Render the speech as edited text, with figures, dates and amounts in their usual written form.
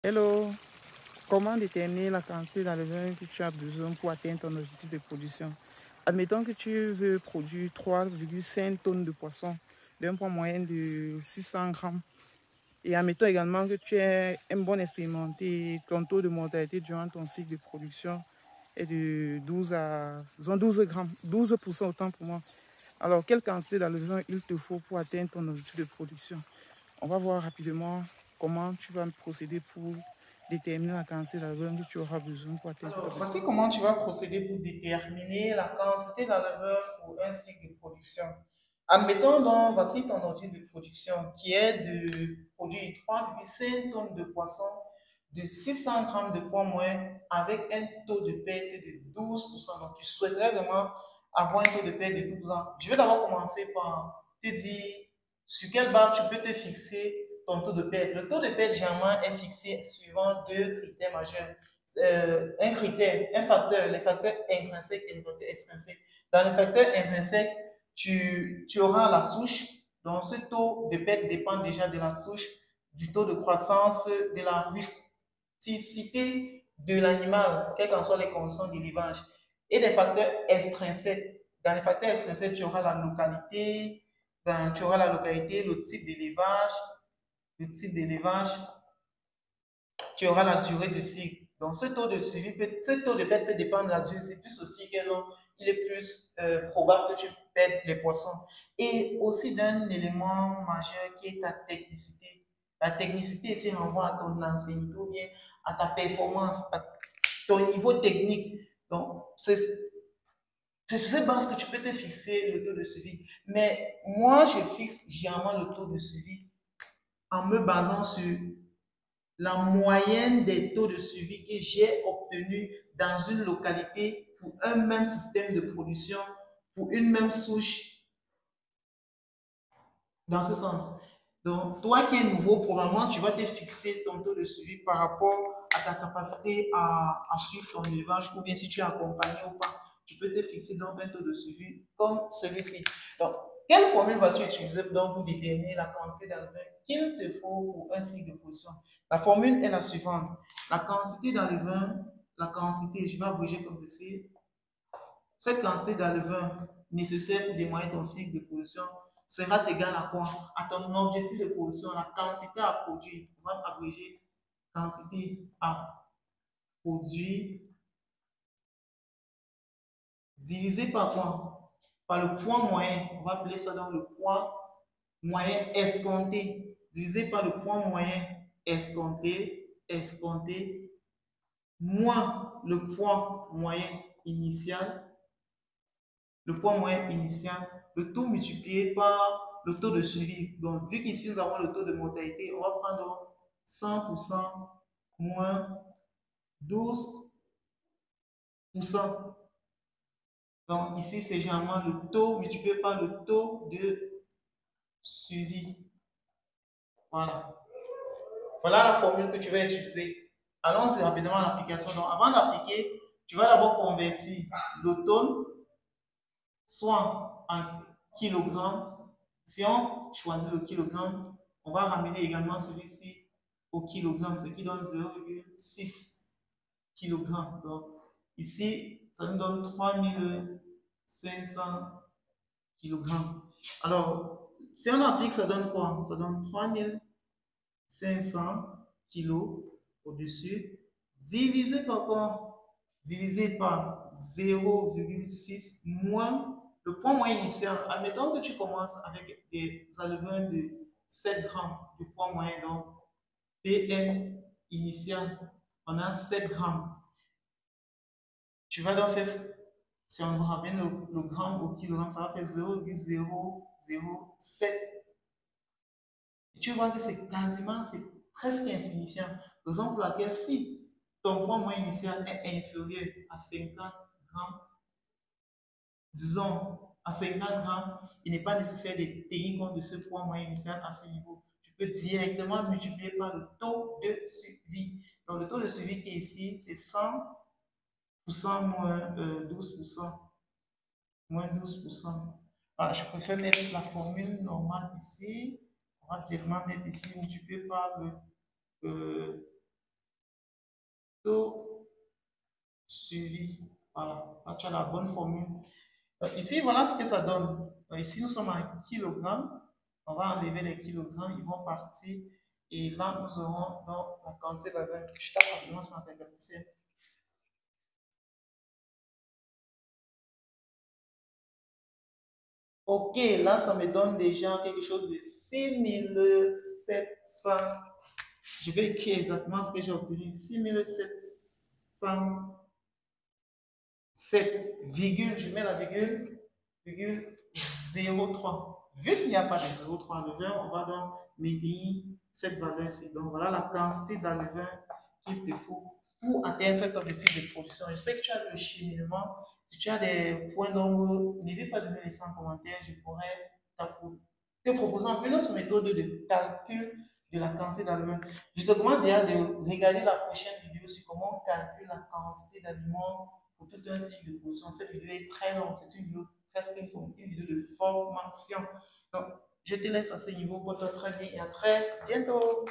Hello, comment déterminer la quantité d'alevin que tu as besoin pour atteindre ton objectif de production? Admettons que tu veux produire 3,5 tonnes de poisson d'un poids moyen de 600 grammes. Et admettons également que tu es un bon expérimenté, ton taux de mortalité durant ton cycle de production est de 12 à disons 12 grammes, 12% autant pour moi. Alors, quelle quantité d'alevin il te faut pour atteindre ton objectif de production? On va voir rapidement comment tu vas procéder pour déterminer la quantité d'alevin que tu auras besoin pour atteindre cet Alors, objectif. voici comment tu vas procéder pour déterminer la quantité d'enleveur pour un cycle de production. Admettons donc, voici ton objectif de production qui est de produire 3,5 tonnes de poisson de 600 grammes de poids moins avec un taux de perte de 12%. Donc, tu souhaiterais vraiment avoir un taux de perte de 12%. Je vais d'abord commencer par te dire sur quelle base tu peux te fixer ton taux de perte. Le taux de perte, généralement, est fixé suivant deux critères majeurs. Un critère, un facteur, les facteurs intrinsèques et les facteurs extrinsèques. Dans les facteurs intrinsèques, tu auras la souche. Donc, ce taux de perte dépend déjà de la souche, du taux de croissance, de la rusticité de l'animal, quelles qu'en soient les conditions d'élevage, et des facteurs extrinsèques. Dans les facteurs extrinsèques, tu auras la localité, le type d'élevage, tu auras la durée du cycle. Donc, ce taux de perte peut dépendre de la durée. C'est plus aussi que il est plus probable que tu perdes les poissons. Et aussi d'un élément majeur qui est ta technicité. La technicité ici renvoie à ton ancienneté ou bien à ta performance, à ton niveau technique. Donc, c'est sur cette base que tu peux te fixer le taux de suivi. Mais moi, je fixe généralement le taux de suivi en me basant sur la moyenne des taux de suivi que j'ai obtenus dans une localité pour un même système de production, pour une même souche, dans ce sens. Donc, toi qui es nouveau, probablement, tu vas te fixer ton taux de suivi par rapport à ta capacité à suivre ton élevage ou bien si tu es accompagné ou pas. Tu peux te fixer donc un taux de suivi comme celui-ci. Donc, quelle formule vas-tu utiliser donc pour déterminer la quantité d'alevin qu'il te faut pour un cycle de production? La formule est la suivante. La quantité d'alevin, la quantité, je vais abréger comme ceci, cette quantité d'alevin nécessaire pour démarrer ton cycle de production sera égale à quoi? À ton objectif de production, la quantité à produire. On va abréger quantité à produire divisé par quoi? Par le poids moyen. On va appeler ça dans le poids moyen escompté. Divisé par le poids moyen escompté, moins le poids moyen initial, le tout multiplié par le taux de suivi. Donc, vu qu'ici, nous avons le taux de mortalité, on va prendre 100% moins 12%. Donc, ici, c'est généralement le taux multiplié par le taux de suivi. Voilà. Voilà la formule que tu vas utiliser. Allons-y rapidement à l'application. Donc, avant d'appliquer, tu vas d'abord convertir le tonne soit en kilogrammes. Si on choisit le kilogramme, on va ramener également celui-ci au kilogramme, ce qui donne 0,6 kg. Donc, ici, ça nous donne 3500 kg. Alors, si on applique, ça donne quoi? Ça donne 3500 kg au-dessus, divisé par quoi? Divisé par 0,6 moins le poids moyen initial. Admettons que tu commences avec des alevins de 7 grammes de poids moyen, donc PM initial, on a 7 grammes. Tu vas donc faire, si on ramène le gramme au kilogramme, ça va faire 0,007. Tu vois que c'est quasiment, c'est presque insignifiant. Raison pour laquelle si ton poids moyen initial est inférieur à 50 grammes, disons à 50 grammes, il n'est pas nécessaire de tenir compte de ce poids moyen initial à ce niveau. Tu peux directement multiplier par le taux de suivi. Donc le taux de suivi qui est ici, c'est 100% moins 12%. Moins 12%. Ah, je préfère mettre la formule normale ici. On va directement mettre ici multiplié par le taux suivi. Voilà, là, tu as la bonne formule. Ici, voilà ce que ça donne. Ici, nous sommes en kilogrammes. On va enlever les kilogrammes, ils vont partir. Et là, nous aurons donc la quantité de la veine. Je tape rapidement sur ma calculatrice. Ok, là, ça me donne déjà quelque chose de 6700. Je vais écrire exactement ce que j'ai obtenu. 6707, je mets la virgule 03. Vu qu'il n'y a pas de 03 levain, on va donc maintenir cette valeur-ci. Donc, voilà la quantité d'enlevain qu'il te faut pour atteindre cet objectif de production. J'espère que tu as le cheminement. Si tu as des points d'ombre, n'hésite pas à donner les en commentaire. Je pourrais te proposer un peu une autre méthode de calcul de la quantité d'aliments. Je te recommande déjà de regarder la prochaine vidéo sur comment on calcule la quantité d'aliments pour tout un cycle de production. Cette vidéo est très longue, c'est une vidéo presque une vidéo de formation. Donc, je te laisse à ce niveau. Porte-toi très bien et à très bientôt.